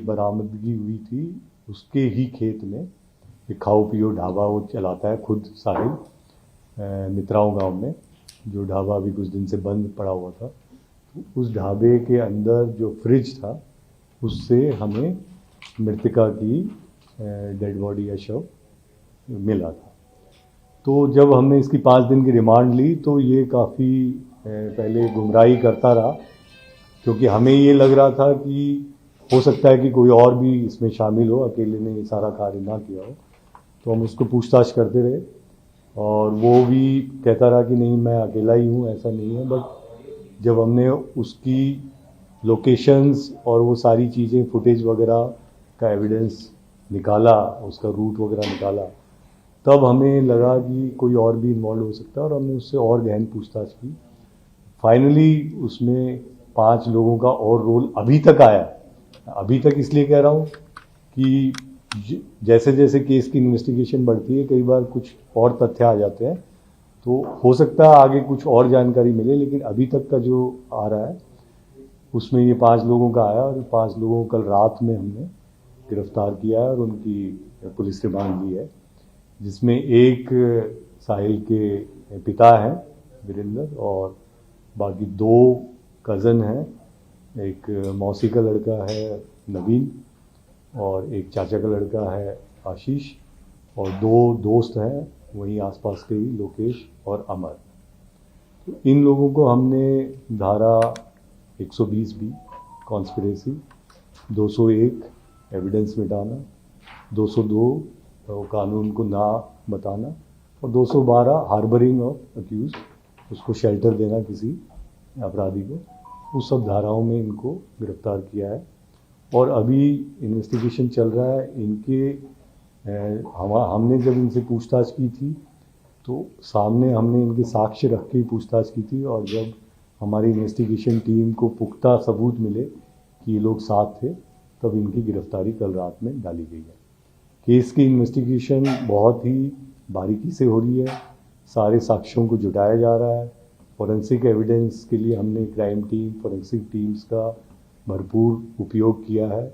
बरामदगी हुई थी उसके ही खेत में एक खाओ पियो ढाबा वो चलाता है खुद साहिल मित्राओं गांव में, जो ढाबा अभी कुछ दिन से बंद पड़ा हुआ था। उस ढाबे के अंदर जो फ्रिज था उससे हमें मृतिका की डेड बॉडी या शव मिला था। तो जब हमने इसकी 5 दिन की रिमांड ली तो ये काफ़ी पहले गुमराही करता रहा, क्योंकि हमें ये लग रहा था कि हो सकता है कि कोई और भी इसमें शामिल हो, अकेले ने ये सारा कार्य ना किया हो। तो हम उसको पूछताछ करते रहे और वो भी कहता रहा कि नहीं मैं अकेला ही हूँ, ऐसा नहीं है। बट जब हमने उसकी लोकेशंस और वो सारी चीज़ें फुटेज वगैरह का एविडेंस निकाला, उसका रूट वगैरह निकाला, तब हमें लगा कि कोई और भी इन्वॉल्व हो सकता है और हमने उससे और गहन पूछताछ की। फाइनली उसमें 5 लोगों का और रोल अभी तक आया। अभी तक इसलिए कह रहा हूँ कि जैसे जैसे केस की इन्वेस्टिगेशन बढ़ती है कई बार कुछ और तथ्य आ जाते हैं, तो हो सकता है आगे कुछ और जानकारी मिले, लेकिन अभी तक का जो आ रहा है उसमें ये 5 लोगों का आया और 5 लोगों को कल रात में हमने गिरफ्तार किया है और उनकी पुलिस रिमांड ली है, जिसमें एक साहिल के पिता हैं वीरेंद्र और बाकी 2 कज़न हैं, एक मौसी का लड़का है नवीन और एक चाचा का लड़का है आशीष, और 2 दोस्त हैं वहीं आसपास के ही, लोकेश और अमर। तो इन लोगों को हमने धारा 120 बी कॉन्स्पिरेसी, 201 एविडेंस मिटाना, 202 कानून को ना बताना और 212 हार्बरिंग ऑफ अक्यूज, उसको शेल्टर देना किसी अपराधी को, उस सब धाराओं में इनको गिरफ्तार किया है। और अभी इन्वेस्टिगेशन चल रहा है इनके। हमने जब इनसे पूछताछ की थी तो सामने हमने इनके साक्ष्य रख के पूछताछ की थी, और जब हमारी इन्वेस्टिगेशन टीम को पुख्ता सबूत मिले कि ये लोग साथ थे तब इनकी गिरफ्तारी कल रात में डाली गई है। केस की इन्वेस्टिगेशन बहुत ही बारीकी से हो रही है, सारे साक्ष्यों को जुटाया जा रहा है। फॉरेंसिक एविडेंस के लिए हमने क्राइम टीम, फॉरेंसिक टीम्स का भरपूर उपयोग किया है,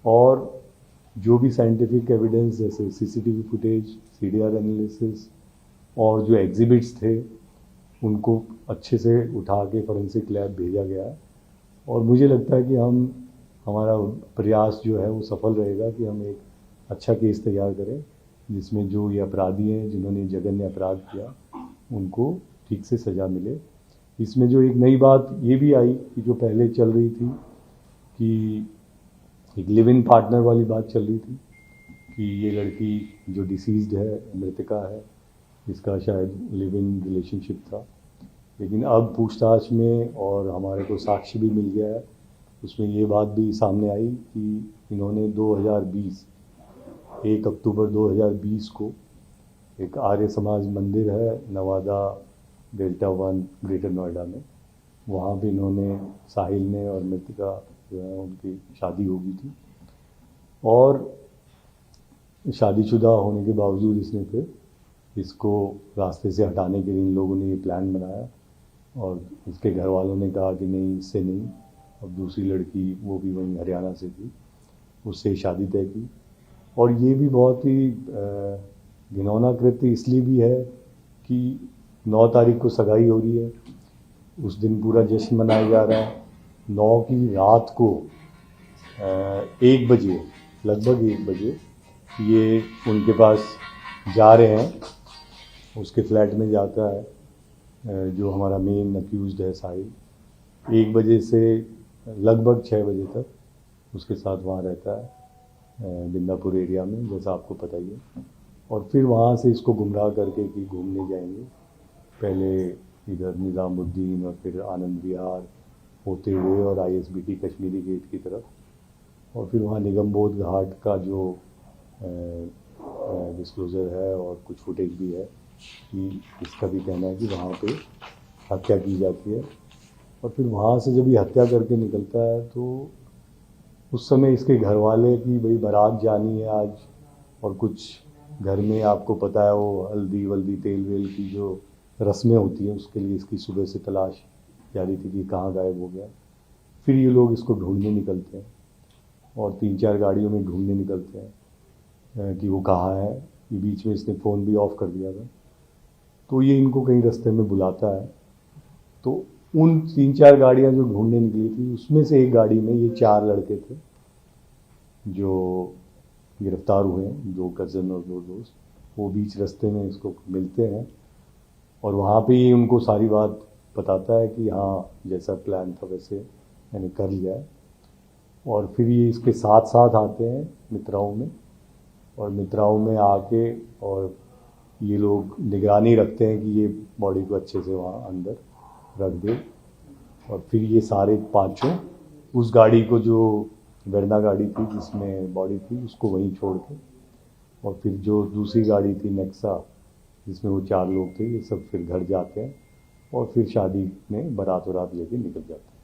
और जो भी साइंटिफिक एविडेंस जैसे सीसीटीवी फुटेज, सीडीआर एनालिसिस और जो एग्जिबिट्स थे उनको अच्छे से उठा के फॉरेंसिक लैब भेजा गया है। और मुझे लगता है कि हमारा प्रयास जो है वो सफल रहेगा कि हम एक अच्छा केस तैयार करें जिसमें जो ये अपराधी हैं जिन्होंने जघन्य अपराध किया उनको ठीक से सज़ा मिले। इसमें जो एक नई बात ये भी आई कि जो पहले चल रही थी कि एक लिव इन पार्टनर वाली बात चल रही थी कि ये लड़की जो डिसीज्ड है, मृतिका है, इसका शायद लिव इन रिलेशनशिप था, लेकिन अब पूछताछ में और हमारे को साक्ष्य भी मिल गया है, उसमें ये बात भी सामने आई कि इन्होंने 2020 1 अक्टूबर 2020 को एक आर्य समाज मंदिर है नवादा डेल्टा 1 ग्रेटर नोएडा में, वहाँ पे इन्होंने, साहिल ने और मृतिका जो है उनकी शादी हो गई थी, और शादीशुदा होने के बावजूद इसने फिर इसको रास्ते से हटाने के लिए इन लोगों ने ये प्लान बनाया, और इसके घर वालों ने कहा कि नहीं इससे नहीं, अब दूसरी लड़की वो भी वहीं हरियाणा से थी, उससे शादी तय की। और ये भी बहुत ही घिनौना कृत्य इसलिए भी है कि 9 तारीख को सगाई हो रही है, उस दिन पूरा जश्न मनाया जा रहा है, 9 की रात को 1 बजे, लगभग 1 बजे ये उनके पास जा रहे हैं, उसके फ्लैट में जाता है जो हमारा मेन अक्यूज़्ड है साहिल, 1 बजे से लगभग 6 बजे तक उसके साथ वहाँ रहता है बिंदापुर एरिया में, जैसा आपको पता ही है। और फिर वहाँ से इसको गुमराह करके कि घूमने जाएंगे, पहले इधर निज़ामुद्दीन और फिर आनंद विहार होते हुए और ISBT कश्मीरी गेट की तरफ, और फिर वहाँ निगमबोध घाट का जो डिस्क्लोज़र है और कुछ फुटेज भी है कि इसका भी कहना है कि वहाँ पे हत्या की जाती है। और फिर वहाँ से जब ये हत्या करके निकलता है तो उस समय इसके घर वाले कि भाई बारात जानी है आज, और कुछ घर में आपको पता है वो हल्दी वल्दी तेल वेल की जो रस्में होती हैं, उसके लिए इसकी सुबह से तलाश जारी थी कि कहाँ गायब हो गया। फिर ये लोग इसको ढूंढने निकलते हैं, और 3-4 गाड़ियों में ढूंढने निकलते हैं कि वो कहाँ है। ये बीच में इसने फ़ोन भी ऑफ कर दिया था, तो ये इनको कहीं रास्ते में बुलाता है। तो उन 3-4 गाड़ियाँ जो ढूंढने निकली थी, उसमें से एक गाड़ी में ये 4 लड़के थे जो गिरफ्तार हुए हैं, 2 कज़न और 2 दोस्त। वो बीच रास्ते में इसको मिलते हैं और वहाँ पे ही उनको सारी बात बताता है कि हाँ, जैसा प्लान था वैसे मैंने कर लिया है। और फिर ये इसके साथ साथ आते हैं मित्राओं में, और मित्राओं में आके और ये लोग निगरानी रखते हैं कि ये बॉडी को अच्छे से वहाँ अंदर रख दे। और फिर ये सारे पांचों उस गाड़ी को, जो वेरना गाड़ी थी जिसमें बॉडी थी, उसको वहीं छोड़ के, और फिर जो दूसरी गाड़ी थी नेक्सा जिसमें वो 4 लोग थे, ये सब फिर घर जाते हैं और फिर शादी में बारात वरात लेके निकल जाते हैं।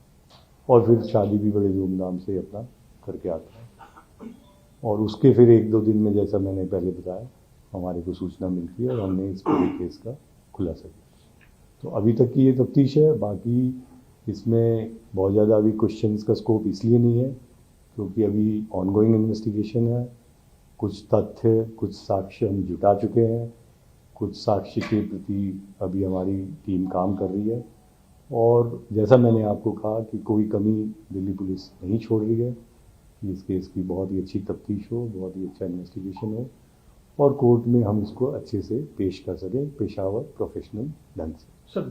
और फिर शादी भी बड़े धूमधाम से अपना करके आते हैं। और उसके फिर 1-2 दिन में, जैसा मैंने पहले बताया, हमारे को सूचना मिलती है और हमने इस पूरे केस का खुलासा किया। तो अभी तक की ये तफ्तीश है। बाकी इसमें बहुत ज़्यादा अभी क्वेश्चंस का स्कोप इसलिए नहीं है क्योंकि अभी ऑनगोइंग इन्वेस्टिगेशन है। कुछ तथ्य, कुछ साक्ष्य हम जुटा चुके हैं, कुछ साक्ष्य के प्रति अभी हमारी टीम काम कर रही है। और जैसा मैंने आपको कहा कि कोई कमी दिल्ली पुलिस नहीं छोड़ रही है कि इस केस की बहुत ही अच्छी तफ्तीश हो, बहुत ही अच्छा इन्वेस्टिगेशन हो और कोर्ट में हम इसको अच्छे से पेश कर सकें पेशावर प्रोफेशनल ढंग से।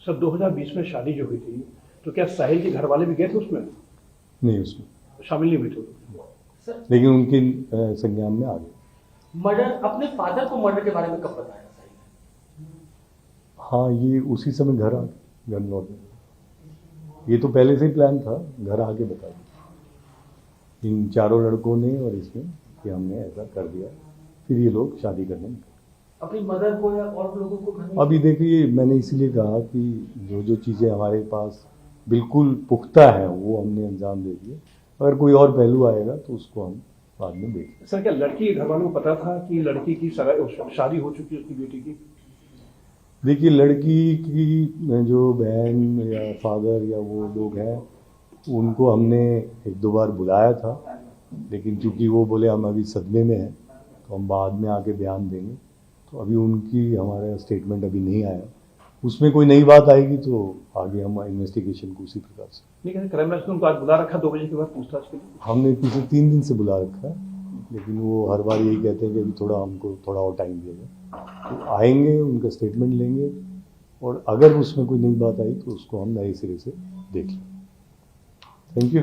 सर 2020 में शादी जो हुई थी, तो क्या साहिल के घर वाले भी गए थे उसमें? नहीं, उसमें शामिल नहीं हुए थे, लेकिन उनके संज्ञान में आ गए। मर्डर, अपने फादर को मर्डर के बारे में कब बताया साहिल ने? हाँ, ये उसी समय घर लौट गए। ये तो पहले से ही प्लान था, घर आके बता दिया इन 4 लड़कों ने और इसमें कि हमने ऐसा कर दिया। फिर ये लोग शादी करने निकले। अपनी मदर को या और लोगों को घर में? अभी देखिए, मैंने इसलिए कहा कि जो चीज़ें हमारे पास बिल्कुल पुख्ता है वो हमने अंजाम दे दिए। अगर कोई और पहलू आएगा तो उसको हम बाद में देखेंगे। सर क्या लड़की के घर वालों को पता था कि लड़की की शादी हो चुकी है उसकी बेटी की? देखिए, लड़की की जो बहन या फादर या वो लोग हैं, उनको हमने 1-2 बार बुलाया था, लेकिन चूंकि वो बोले हम अभी सदमे में हैं तो हम बाद में आके बयान देंगे। तो अभी उनकी हमारा स्टेटमेंट अभी नहीं आया। उसमें कोई नई बात आएगी तो आगे हम इन्वेस्टिगेशन को उसी प्रकार से। नहीं कहते क्राइम ब्रांच ने उनको आज बुला रखा 2 बजे के बाद पूछताछ के लिए? हमने पिछले 3 दिन से बुला रखा है, लेकिन वो हर बार यही कहते हैं कि अभी हमको थोड़ा और टाइम दिया जाए। तो आएंगे, उनका स्टेटमेंट लेंगे और अगर उसमें कोई नई बात आई तो उसको हम नए सिरे से देख लेंगे। Thank you.